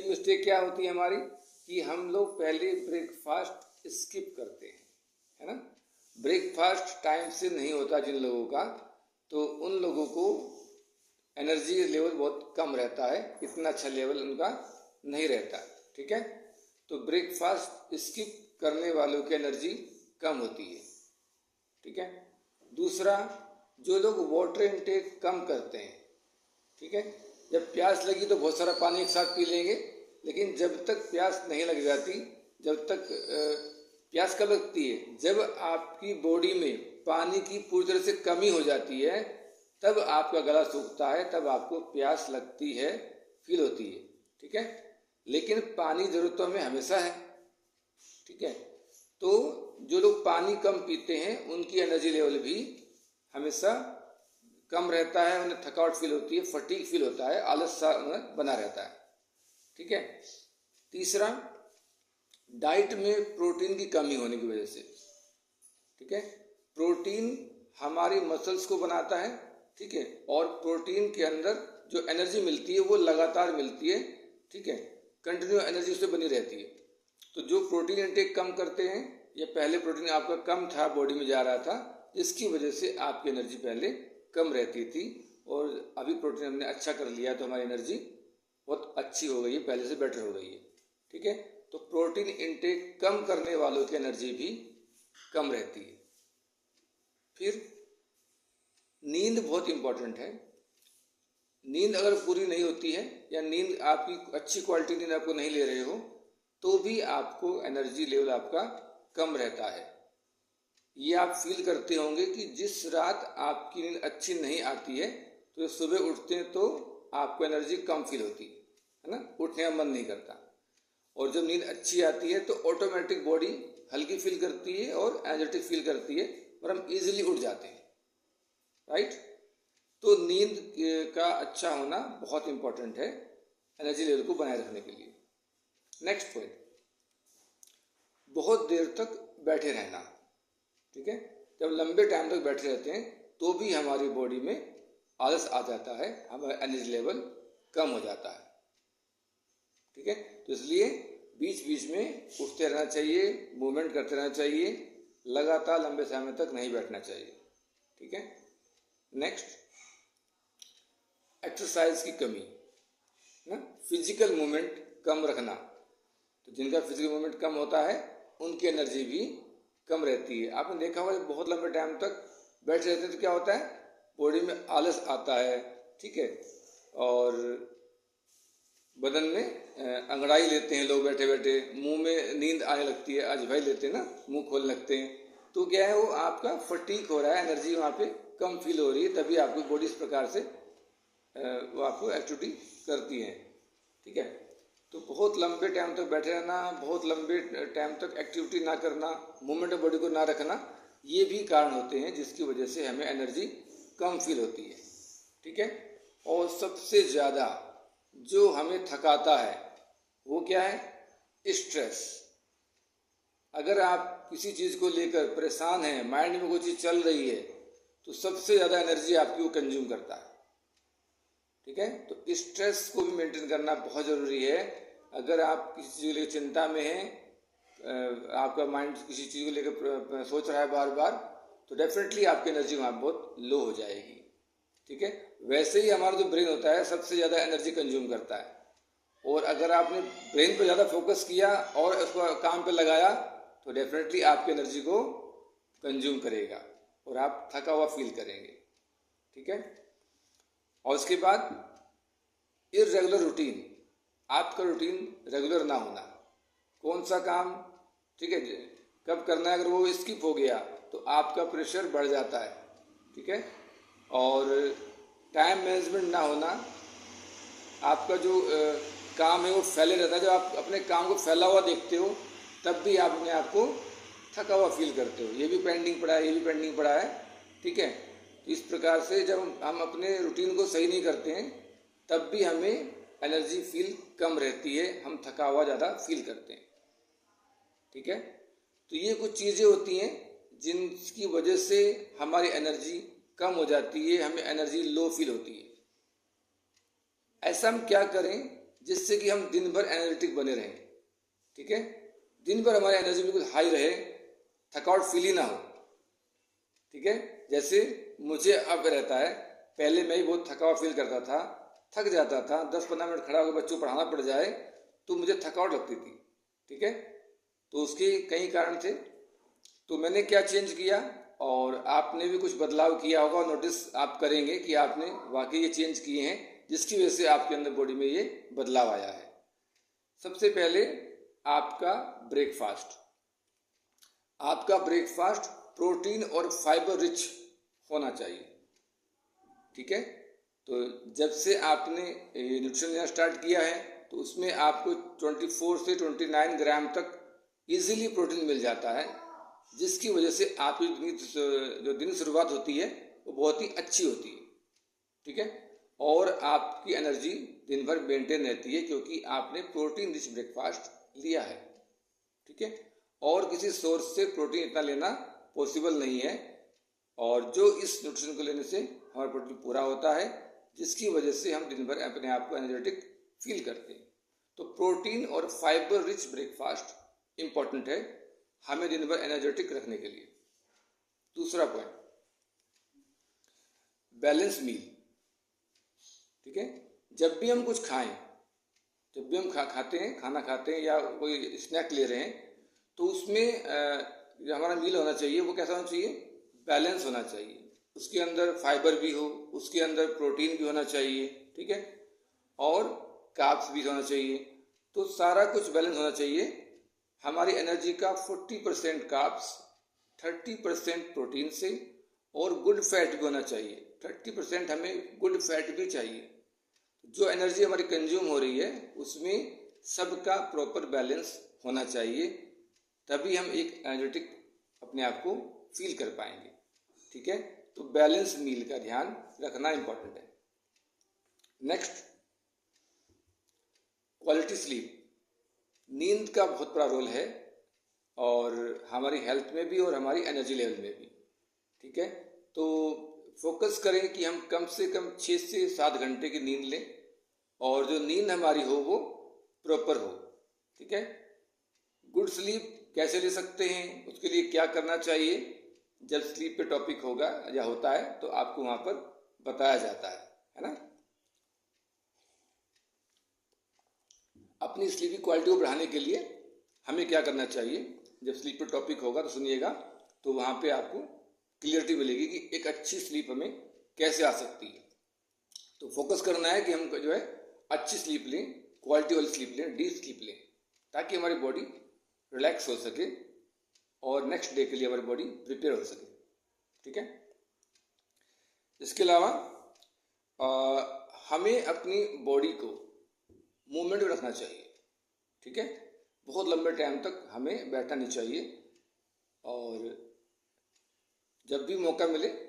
Mistake क्या होती है हमारी कि हम लोग पहले ब्रेकफास्ट स्किप करते हैं, है ना। ब्रेकफास्ट टाइम से नहीं होता जिन लोगों का, तो उन लोगों को एनर्जी लेवल बहुत कम रहता है, इतना अच्छा लेवल उनका नहीं रहता, ठीक है। तो ब्रेकफास्ट स्किप करने वालों की एनर्जी कम होती है, ठीक है। दूसरा, जो लोग वाटर इनटेक कम करते हैं, ठीक है, जब प्यास लगी तो बहुत सारा पानी एक साथ पी लेंगे, लेकिन जब तक प्यास नहीं लग जाती, जब तक प्यास कब लगती है, जब आपकी बॉडी में पानी की पूरी तरह से कमी हो जाती है, तब आपका गला सूखता है, तब आपको प्यास लगती है, फील होती है, ठीक है। लेकिन पानी जरूरत तो हमें हमेशा है, ठीक है। तो जो लोग पानी कम पीते हैं उनकी एनर्जी लेवल भी हमेशा कम रहता है, उन्हें थकावट फील होती है, फटीग फील होता है, आलस सा बना रहता है, ठीक है। तीसरा, डाइट में प्रोटीन की कमी होने की वजह से, ठीक है। प्रोटीन हमारी मसल्स को बनाता है, ठीक है, और प्रोटीन के अंदर जो एनर्जी मिलती है वो लगातार मिलती है, ठीक है, कंटिन्यू एनर्जी उससे बनी रहती है। तो जो प्रोटीन इंटेक कम करते हैं, या पहले प्रोटीन आपका कम था, बॉडी में जा रहा था, जिसकी वजह से आपकी एनर्जी पहले कम रहती थी, और अभी प्रोटीन हमने अच्छा कर लिया तो हमारी एनर्जी बहुत अच्छी हो गई है, पहले से बेटर हो गई है, ठीक है। तो प्रोटीन इंटेक कम करने वालों की एनर्जी भी कम रहती है। फिर नींद बहुत इम्पोर्टेंट है। नींद अगर पूरी नहीं होती है, या नींद आपकी अच्छी क्वालिटी नींद आपको नहीं ले रहे हो, तो भी आपको एनर्जी लेवल आपका कम रहता है। ये आप फील करते होंगे कि जिस रात आपकी नींद अच्छी नहीं आती है, तो सुबह उठते हैं तो आपको एनर्जी कम फील होती है ना, उठने का मन नहीं करता। और जब नींद अच्छी आती है तो ऑटोमेटिक बॉडी हल्की फील करती है और एनर्जेटिक फील करती है, और हम इजीली उठ जाते हैं, राइट। तो नींद का अच्छा होना बहुत इंपॉर्टेंट है एनर्जी लेवल को बनाए रखने के लिए। नेक्स्ट पॉइंट, बहुत देर तक बैठे रहना, ठीक है। जब लंबे टाइम तक बैठे रहते हैं तो भी हमारी बॉडी में आलस आ जाता है, हमारा एनर्जी लेवल कम हो जाता है, ठीक है। तो इसलिए बीच बीच में उठते रहना चाहिए, मूवमेंट करते रहना चाहिए, लगातार लंबे समय तक नहीं बैठना चाहिए, ठीक है। नेक्स्ट, एक्सरसाइज की कमी ना, फिजिकल मूवमेंट कम रखना। तो जिनका फिजिकल मूवमेंट कम होता है उनकी एनर्जी भी कम रहती है। आपने देखा होगा जब बहुत लंबे टाइम तक बैठे रहते हैं तो क्या होता है, बॉडी में आलस आता है, ठीक है, और बदन में अंगड़ाई लेते हैं लोग बैठे बैठे, मुंह में नींद आने लगती है, अजभाई लेते हैं ना, मुंह खोलने लगते हैं। तो क्या है, वो आपका फटीक हो रहा है, एनर्जी वहाँ पे कम फील हो रही है, तभी आपकी बॉडी इस प्रकार से वो आपको एक्टिविटी करती है, ठीक है। तो बहुत लंबे टाइम तक बैठे रहना, बहुत लंबे टाइम तक एक्टिविटी ना करना, मूवमेंट ऑफ बॉडी को ना रखना, ये भी कारण होते हैं जिसकी वजह से हमें एनर्जी कम फील होती है, ठीक है। और सबसे ज़्यादा जो हमें थकाता है वो क्या है, स्ट्रेस। अगर आप किसी चीज़ को लेकर परेशान हैं, माइंड में कोई चीज़ चल रही है, तो सबसे ज़्यादा एनर्जी आपकी वो कंज्यूम करता है, ठीक है। तो स्ट्रेस को भी मेंटेन करना बहुत ज़रूरी है। अगर आप किसी चीज़ को लेकर चिंता में हैं, आपका माइंड किसी चीज़ को लेकर सोच रहा है बार बार, तो डेफिनेटली आपकी एनर्जी वहाँ बहुत लो हो जाएगी, ठीक है। वैसे ही हमारा जो ब्रेन होता है सबसे ज़्यादा एनर्जी कंज्यूम करता है, और अगर आपने ब्रेन पर ज़्यादा फोकस किया और उसको काम पे लगाया तो डेफिनेटली आपकी एनर्जी को कंज्यूम करेगा और आप थका हुआ फील करेंगे, ठीक है। और उसके बाद इर्रेगुलर रूटीन, आपका रूटीन रेगुलर ना होना, कौन सा काम, ठीक है, कब करना है, अगर वो स्किप हो गया तो आपका प्रेशर बढ़ जाता है, ठीक है। और टाइम मैनेजमेंट ना होना, आपका जो काम है वो फैले रहता है। जब आप अपने काम को फैला हुआ देखते हो तब भी आप अपने आप को थका हुआ फील करते हो, ये भी पेंडिंग पड़ा है, ये भी पेंडिंग पड़ा है, ठीक है। तो इस प्रकार से जब हम अपने रूटीन को सही नहीं करते हैं तब भी हमें एनर्जी फील कम रहती है, हम थका हुआ ज़्यादा फील करते हैं, ठीक है। तो ये कुछ चीज़ें होती हैं जिनकी वजह से हमारी एनर्जी कम हो जाती है, हमें एनर्जी लो फील होती है। ऐसा हम क्या करें जिससे कि हम दिन भर एनर्जेटिक बने रहें। ठीक है, दिन भर हमारी एनर्जी बिल्कुल हाई रहे, थकावट फील ही ना हो। ठीक है, जैसे मुझे अब रहता है, पहले मैं ही बहुत थकावट फील करता था, थक जाता था, 10-15 मिनट खड़ा होकर बच्चों को पढ़ाना पड़ जाए तो मुझे थकावट लगती थी। ठीक है, तो उसके कई कारण थे। तो मैंने क्या चेंज किया, और आपने भी कुछ बदलाव किया होगा, नोटिस आप करेंगे कि आपने वाकई ये चेंज किए हैं, जिसकी वजह से आपके अंदर बॉडी में ये बदलाव आया है। सबसे पहले आपका ब्रेकफास्ट। आपका ब्रेकफास्ट प्रोटीन और फाइबर रिच होना चाहिए। ठीक है, तो जब से आपने न्यूट्रिशन लेना स्टार्ट किया है तो उसमें आपको 24 से 29 ग्राम तक इजीली प्रोटीन मिल जाता है, जिसकी वजह से आपकी जो दिन शुरुआत होती है वो बहुत ही अच्छी होती है। ठीक है, और आपकी एनर्जी दिन भर मेंटेन रहती है, क्योंकि आपने प्रोटीन रिच ब्रेकफास्ट लिया है। ठीक है, और किसी सोर्स से प्रोटीन इतना लेना पॉसिबल नहीं है, और जो इस न्यूट्रिशन को लेने से हमारा प्रोटीन पूरा होता है, जिसकी वजह से हम दिन भर अपने आप को एनर्जेटिक फील करते हैं। तो प्रोटीन और फाइबर रिच ब्रेकफास्ट इम्पॉर्टेंट है हमें दिन भर एनर्जेटिक रखने के लिए। दूसरा पॉइंट, बैलेंस मील। ठीक है, जब भी हम कुछ खाएं, जब भी हम खाना खाते हैं या कोई स्नैक ले रहे हैं, तो उसमें जो हमारा मील होना चाहिए वो कैसा होना चाहिए, बैलेंस होना चाहिए। उसके अंदर फाइबर भी हो, उसके अंदर प्रोटीन भी होना चाहिए। ठीक है, और कार्ब्स भी होना चाहिए। तो सारा कुछ बैलेंस होना चाहिए। हमारी एनर्जी का 40% कार्ब्स, 30% प्रोटीन से, और गुड फैट भी होना चाहिए। 30% हमें गुड फैट भी चाहिए। जो एनर्जी हमारी कंज्यूम हो रही है उसमें सबका प्रॉपर बैलेंस होना चाहिए, तभी हम एक एनर्जेटिक अपने आप को फील कर पाएंगे। ठीक है, तो बैलेंस मील का ध्यान रखना इंपॉर्टेंट है। Next, quality sleep. नींद का बहुत बड़ा रोल है, और हमारी हेल्थ में भी और हमारी एनर्जी लेवल में भी। ठीक है, तो फोकस करें कि हम कम से कम 6 से 7 घंटे की नींद लें, और जो नींद हमारी हो वो प्रॉपर हो। ठीक है, गुड स्लीप कैसे ले सकते हैं, उसके लिए क्या करना चाहिए, जब स्लीप पे टॉपिक होगा या होता है तो आपको वहां पर बताया जाता है ना। अपनी स्लीप की क्वालिटी को बढ़ाने के लिए हमें क्या करना चाहिए, जब स्लीप पे टॉपिक होगा तो सुनिएगा, तो वहां पे आपको क्लियरिटी मिलेगी कि एक अच्छी स्लीप हमें कैसे आ सकती है। तो फोकस करना है कि हम जो है अच्छी स्लीप लें, क्वालिटी वाली स्लीप लें, डीप स्लीप लें, ताकि हमारी बॉडी रिलैक्स हो सके और नेक्स्ट डे के लिए हमारी बॉडी प्रिपेयर हो सके। ठीक है, इसके अलावा हमें अपनी बॉडी को मूवमेंट में रखना चाहिए। ठीक है, बहुत लंबे टाइम तक हमें बैठना नहीं चाहिए, और जब भी मौका मिले